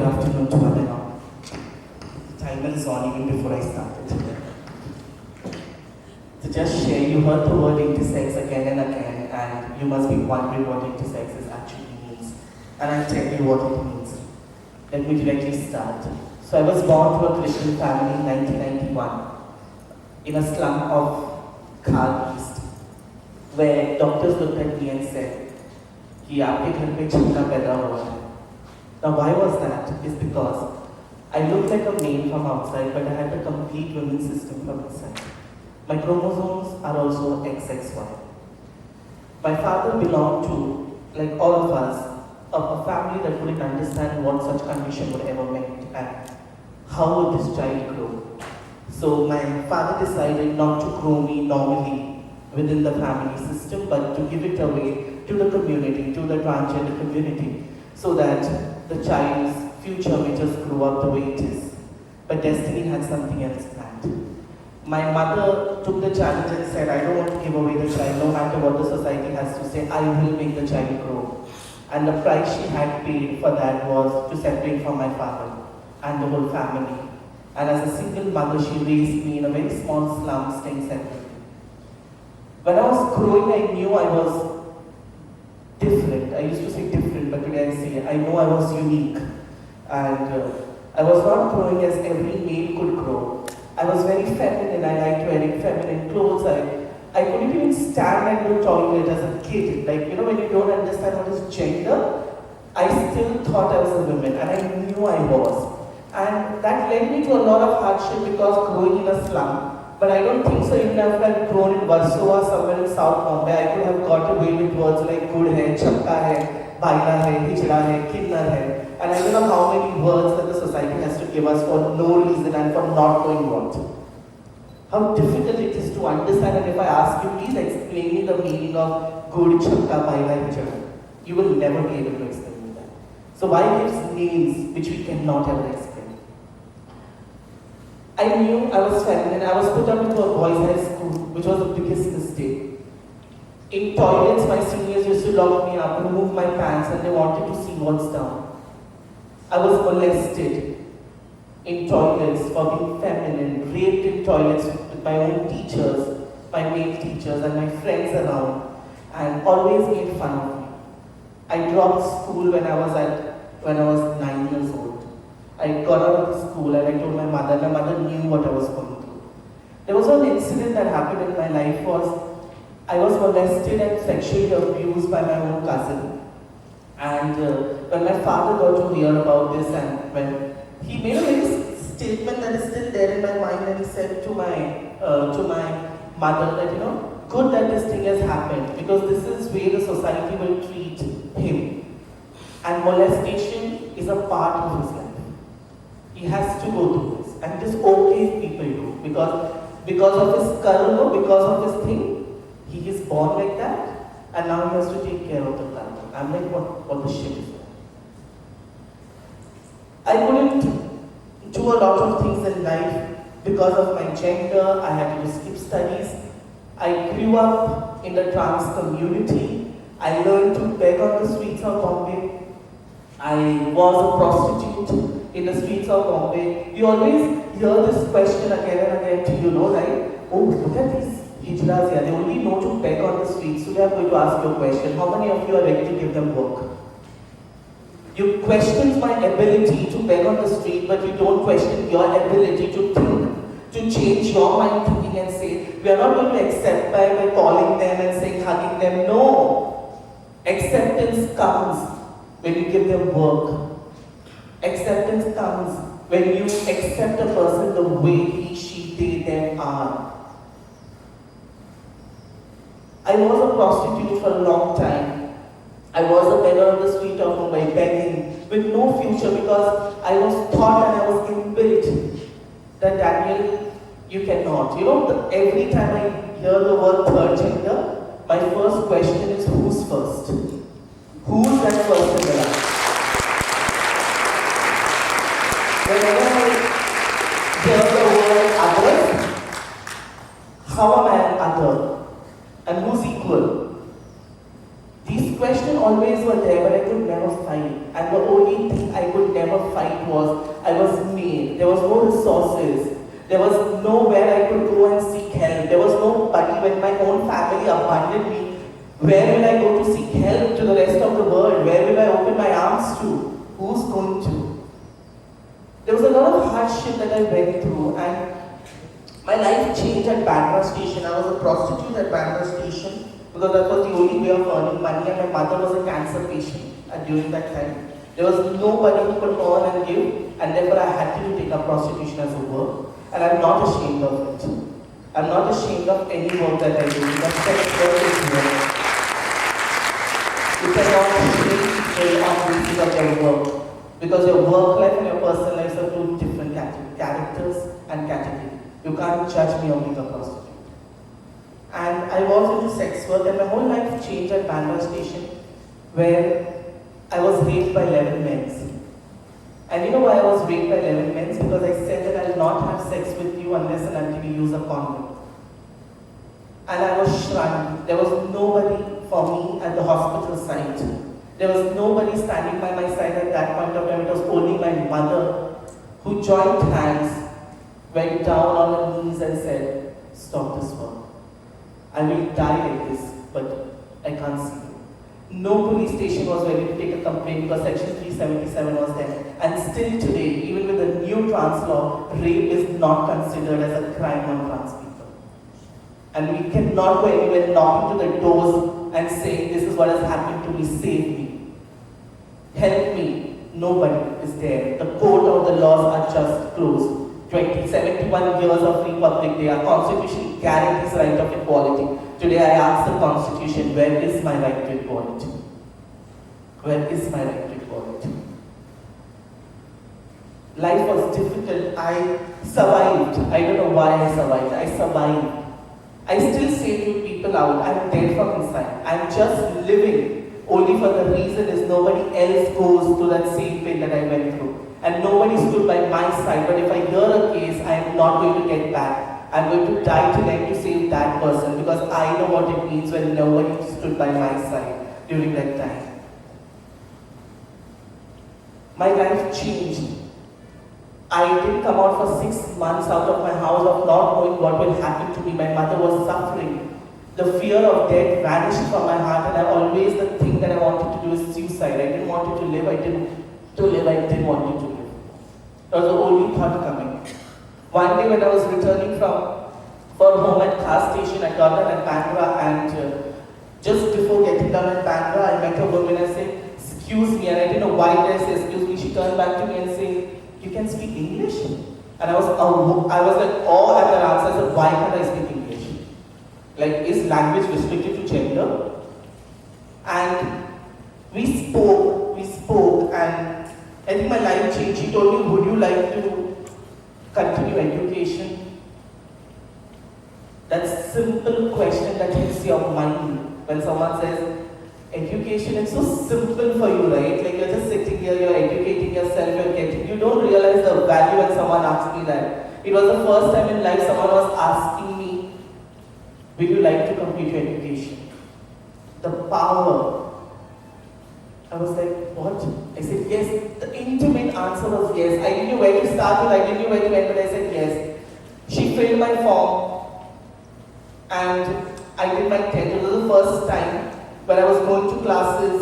afternoon to one and all. The timer is on even before I started. To just share, you heard the word intersex again and again, and you must be wondering what intersex actually means. And I'll tell you what it means. Let me directly start. So I was born to a Christian family in 1991 in a slum of Khal East, where doctors looked at me and said, कि आपके घर पे छक्का पैदा हुआ है. Now why was that? Is because I looked like a male from outside, but I had a complete women's system from inside. My chromosomes are also XXY. My father belonged to, like all of us, a family that couldn't understand what such condition would ever meant and how would this child grow. So my father decided not to grow me normally within the family system, but to give it away to the community, to the transgender community, so that the child's future may just grow up the way it is. But destiny had something else planned. My mother took the challenge and said, I don't want to give away the child, no matter what the society has to say, I will make the child grow. And the price she had paid for that was to separate from my father and the whole family. And as a single mother, she raised me in a very small slum, staying separately. When I was growing, I knew I was different. I used to say different, but today I say I know I was unique. And I was not growing as every male could grow. I was very feminine. I liked wearing feminine clothes. I couldn't even stand and go to the toilet as a kid. Like, you know, when you don't understand what is gender, I still thought I was a woman, and I knew I was. And that led me to a lot of hardship because growing in a slum. But I don't think so, even if I had grown in Warsaw, somewhere in South Bombay, I could have got away with words like good hai, chakka hai, baila hai, hijra hai, kinnar hai. And I don't know how many words that the society has to give us for no reason and for not knowing what. How difficult it is to understand, and if I ask you, please explain me the meaning of good, chakka, baila, hijra, you will never be able to explain me that. So why give names which we cannot ever explain? I knew I was feminine. I was put up into a boys' high school, which was the biggest mistake. In toilets, my seniors used to lock me up, remove my pants, and they wanted to see what's down. I was molested in toilets for being feminine, raped in toilets with my own teachers, my male teachers, and my friends around, and always made fun of me. I dropped school when I was 9 years old. I got out of the school and I told my mother knew what I was going through. There was one incident that happened in my life was I was molested and sexually abused by my own cousin. And when my father got to hear about this, and when he made a very statement that is still there in my mind, and he said to my mother that, you know, good that this thing has happened, because this is where the society will treat him. And molestation is a part of his life. He has to go through this, and it is okay if people do, because of his karma, because of his thing, he is born like that, and now he has to take care of the karma. I'm like, what the shit is that? I couldn't do a lot of things in life because of my gender. I had to skip studies. I grew up in the trans community. I learned to beg on the streets of Bombay. I was a prostitute in the streets of Bombay. You always hear this question again and again to you know, like, oh, look at these hijras here. They only know to beg on the streets. Today I'm going to ask you a question. How many of you are ready to give them work? You question my ability to beg on the street, but you don't question your ability to think, to change your mind thinking and say, we are not going to accept by calling them and saying, hugging them. No. Acceptance comes when you give them work. Acceptance comes when you accept a person the way he, she, they, them are. I was a prostitute for a long time. I was a beggar on the street of Mumbai, begging with no future, because I was taught and I was inbuilt that Daniel, you cannot. You know, every time I hear the word third gender, my first question is who's first? Who's that first in the line? Whenever I hear the word others, how am I an other? And who's equal? These questions always were there, but I could never fight. And the only thing I could never fight There was nowhere I could go and seek help. There was nobody when my own family abandoned me. Where will I go to seek help to the rest of the world? Where will I open my arms to? Who's going to? There was a lot of hardship that I went through, and my life changed at Bandra station. I was a prostitute at Bandra station because that was the only way of earning money, and my mother was a cancer patient during that time. There was nobody who could earn and give, and therefore I had to take up prostitution as a work. And I'm not ashamed of it. I'm not ashamed of any work that I do, because sex work is work. You cannot shame people on the basis of their work, because your work life and your personal lives are two different characters and categories. You can't judge me on being a prostitute. And I was into sex work, and my whole life changed at Bandra station, where I was raped by 11 men. And you know why I was raped by 11 men? Because I said that I will not have sex with you unless and until you use a condom. And I was shunned. There was nobody for me at the hospital site. There was nobody standing by my side at that point of time. It was only my mother who joined hands, went down on her knees and said, "Stop this work. I will die like this, but I can't see you." No police station was ready to take a complaint because Section 377 was there. And still today, even with the new trans law, rape is not considered as a crime on trans people. And we cannot go anywhere, knock into the doors and say, "This is what has happened to me, save me. Help me." Nobody is there. The court or the laws are just closed. 71 years of Republic Day, our Constitution guarantees right of equality. Today I ask the Constitution, where is my right to equality? Where is my right to equality? Life was difficult. I survived. I don't know why I survived. I survived. I still say to people out, I'm dead from inside. I'm just living. Only for the reason is nobody else goes to that same pain that I went through. And nobody stood by my side. But if I hear a case, I am not going to get back. I'm going to die tonight to save that person, because I know what it means when nobody stood by my side during that time. My life changed. I didn't come out for 6 months out of my house of not knowing what will happen to me. My mother was suffering. The fear of death vanished from my heart, and I always, the thing that I wanted to do is suicide. I didn't want to live. I didn't want to live. That was the only thought coming. One day when I was returning for home at car station, I got down at Bandra, and just before getting down at Bandra, I met a woman and I said, "Excuse me," and I didn't know why did I say excuse me. She turned back to me and said, "You can speak English?" And I was like, oh, at her answer. I said, "Why can't I speak English? Like, is language restricted to gender?" And we spoke, and I think my life changed. She told me, "Would you like to continue education?" That simple question that hits your mind when someone says, education, it's so simple for you, right? Like, you're just sitting here, you're educating yourself, you don't realize the value when someone asks me that. It was the first time in life someone was asking me, "Will you like to complete your education?" The power. I was like, "What?" I said, "Yes." The intimate answer was yes. I didn't know where to start with, I didn't know where to end, but I said yes. She filled my form, and I did my 10th. It was the first time when I was going to classes.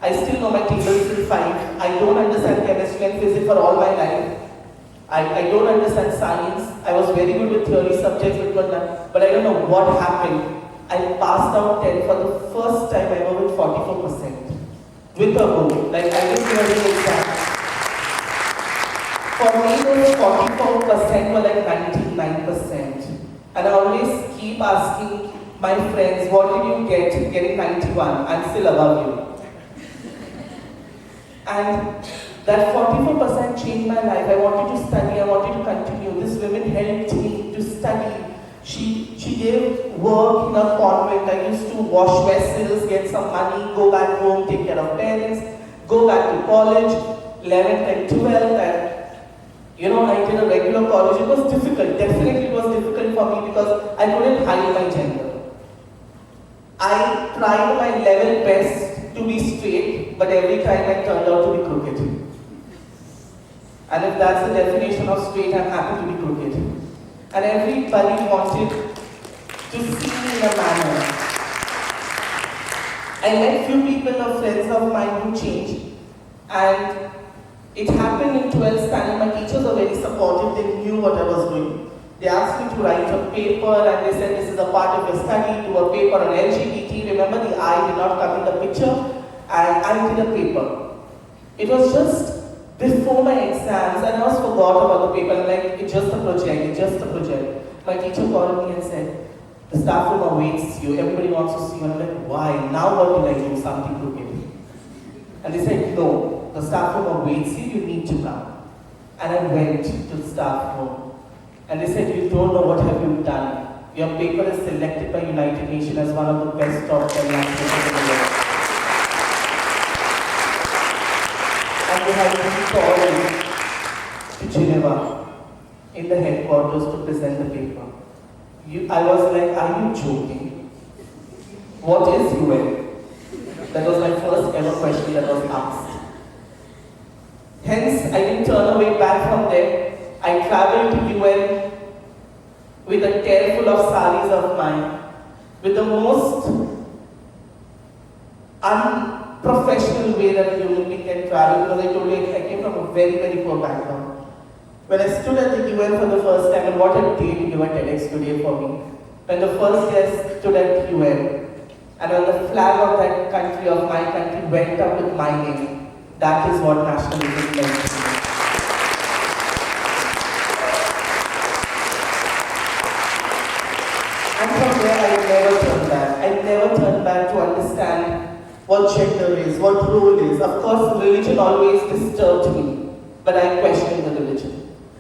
I still know my tables till 5. I don't understand chemistry and physics for all my life. I don't understand science. I was very good with theory subjects, but I don't know what happened. I passed out 10 for the first time ever with 44%. With a book. Like, I didn't do any exam. For me, those 44% were like 99%. And I always keep asking my friends, "What did you get getting 91? I'm still above you." And that 44% changed my life. I wanted to study, I wanted to continue. This woman helped me to study. She gave work in a convent. I used to wash vessels, get some money, go back home, take care of parents, go back to college, 11th and 12th, and I did a regular college. It was difficult. Definitely it was difficult for me because I couldn't hide my gender. I tried my level best to be straight, but every time I turned out to be crooked. And if that's the definition of straight, I'm happy to be crooked. and everybody wanted to see me in a manner. I met few people or friends of mine who changed, and it happened in 12th standard. My teachers were very supportive, they knew what I was doing. They asked me to write a paper and they said, this is a part of your study, do a paper on LGBT. Remember, the I did not come in the picture, and I did a paper. It was just before my exams, and I was forgot about the paper. I'm like, it's just a project, it's just a project. My teacher called me and said, the staff room awaits you, everybody wants to see you. And I'm like, why? Now what did I do? Something crooked. And they said, no, the staff room awaits you, you need to come. And I went to the staff room. And they said, you don't know what have you done. Your paper is selected by United Nations as one of the best top 10 languages in the world. And they had me called to Geneva in the headquarters to present the paper. I was like, are you joking? What is UN? That was my first ever question that was asked. Hence, I didn't turn away back from there. I traveled to UN with a tear full of saris of mine, with the most unprofessional way that a human being can travel, because I told you I came from a very, very poor background. When I stood at the UN for the first time, and what a day to give a TEDx today for me. When the first guest stood at UN, and when the flag of that country, of my country, went up with my name, that is what nationalism meant to me. And from there, I never turned back. I never turned back to understand what gender is, what role is. Of course, religion always disturbed me, but I questioned the religion.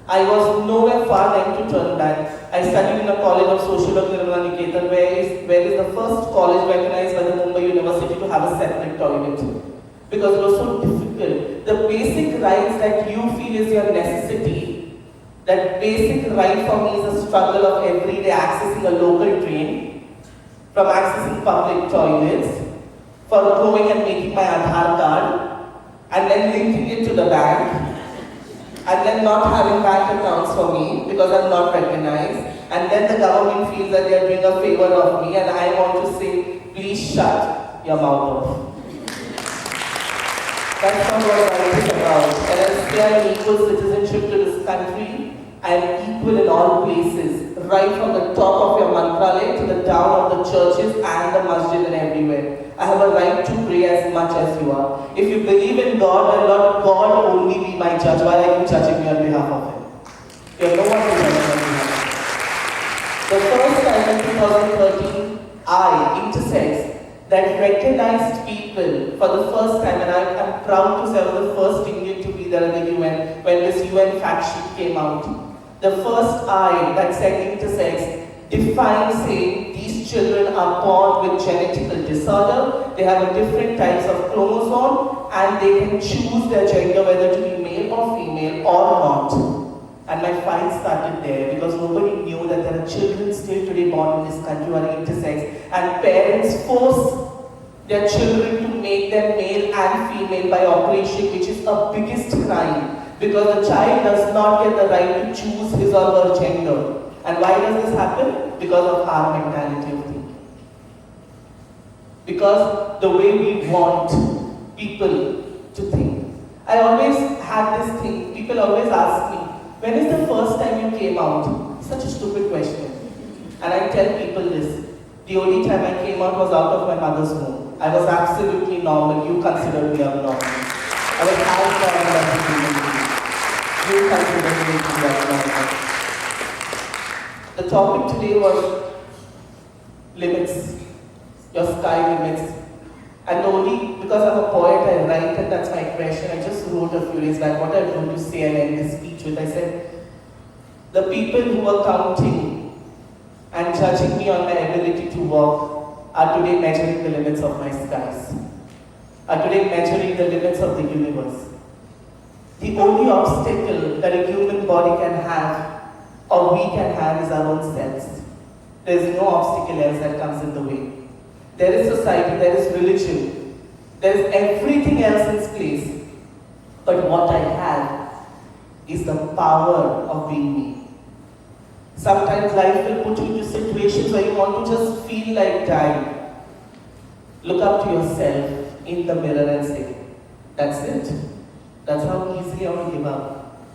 I was nowhere far then to turn back. I studied in a college of social work, Nirmala Niketan, where is the first college recognized by the Mumbai University to have a separate toilet. Because it was so difficult. The basic rights that you feel is your necessity, that basic right for me is a struggle of every day accessing a local train, from accessing public toilets, for going and making my Aadhaar card, and then linking it to the bank, and then not having bank accounts for me because I'm not recognized, and then the government feels that they are doing a favor of me, and I want to say, please shut your mouth off. That's not what life is about. And I say I'm equal citizenship to this country. I am equal in all places, right from the top of your mantralaya to the down of the churches and the masjid and everywhere. I have a right to pray as much as you are. If you believe in God, then let God only be my judge. Why are you judging me on behalf of Him? You have no one to judge me on behalf of. The first time in 2013, I, Intersex, that recognized people for the first time, and I'm proud to say I was the first Indian to be there in the UN when this UN fact sheet came out. The first I that said Intersex defined saying these children are born with genetical disorder, they have a different types of chromosome, and they can choose their gender whether to be male or female or not. And my fight started there because nobody knew that there are children still today born in this country who are intersex, and parents force their children to make them male and female by operation, which is a biggest crime because the child does not get the right to choose his or her gender. And why does this happen? Because of our mentality of thinking. Because the way we want people to think. I always had this thing, people always ask me, when is the first time you came out? Such a stupid question. And I tell people this, the only time I came out was out of my mother's womb. I was absolutely normal, you considered me abnormal. I was as normal as a human being. You considered me to be abnormal. The topic today was limits, your sky limits. And only because I'm a poet, I write, and that's my expression. I just wrote a few days back what I'm going to say and end this speech with. I said, the people who were counting and judging me on my ability to walk are today measuring the limits of my skies, are today measuring the limits of the universe. The only obstacle that a human body can have, or we can have, is our own selves. There is no obstacle else that comes in the way. There is society, there is religion, there is everything else in place. But what I have is the power of being me. Sometimes life will put you into situations where you want to just feel like dying. Look up to yourself in the mirror and say, that's it. That's how easily I want to give up.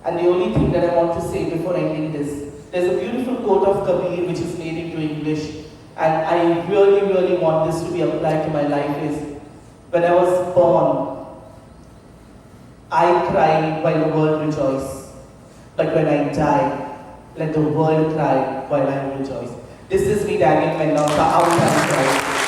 And the only thing that I want to say before ending this, there's a beautiful quote of Kabir which is made into English, and I really, really want this to be applied to my life is, when I was born, I cry while the world rejoices. But when I die, let the world cry while I rejoice. This is me, Daniel Mendonca, out and cry.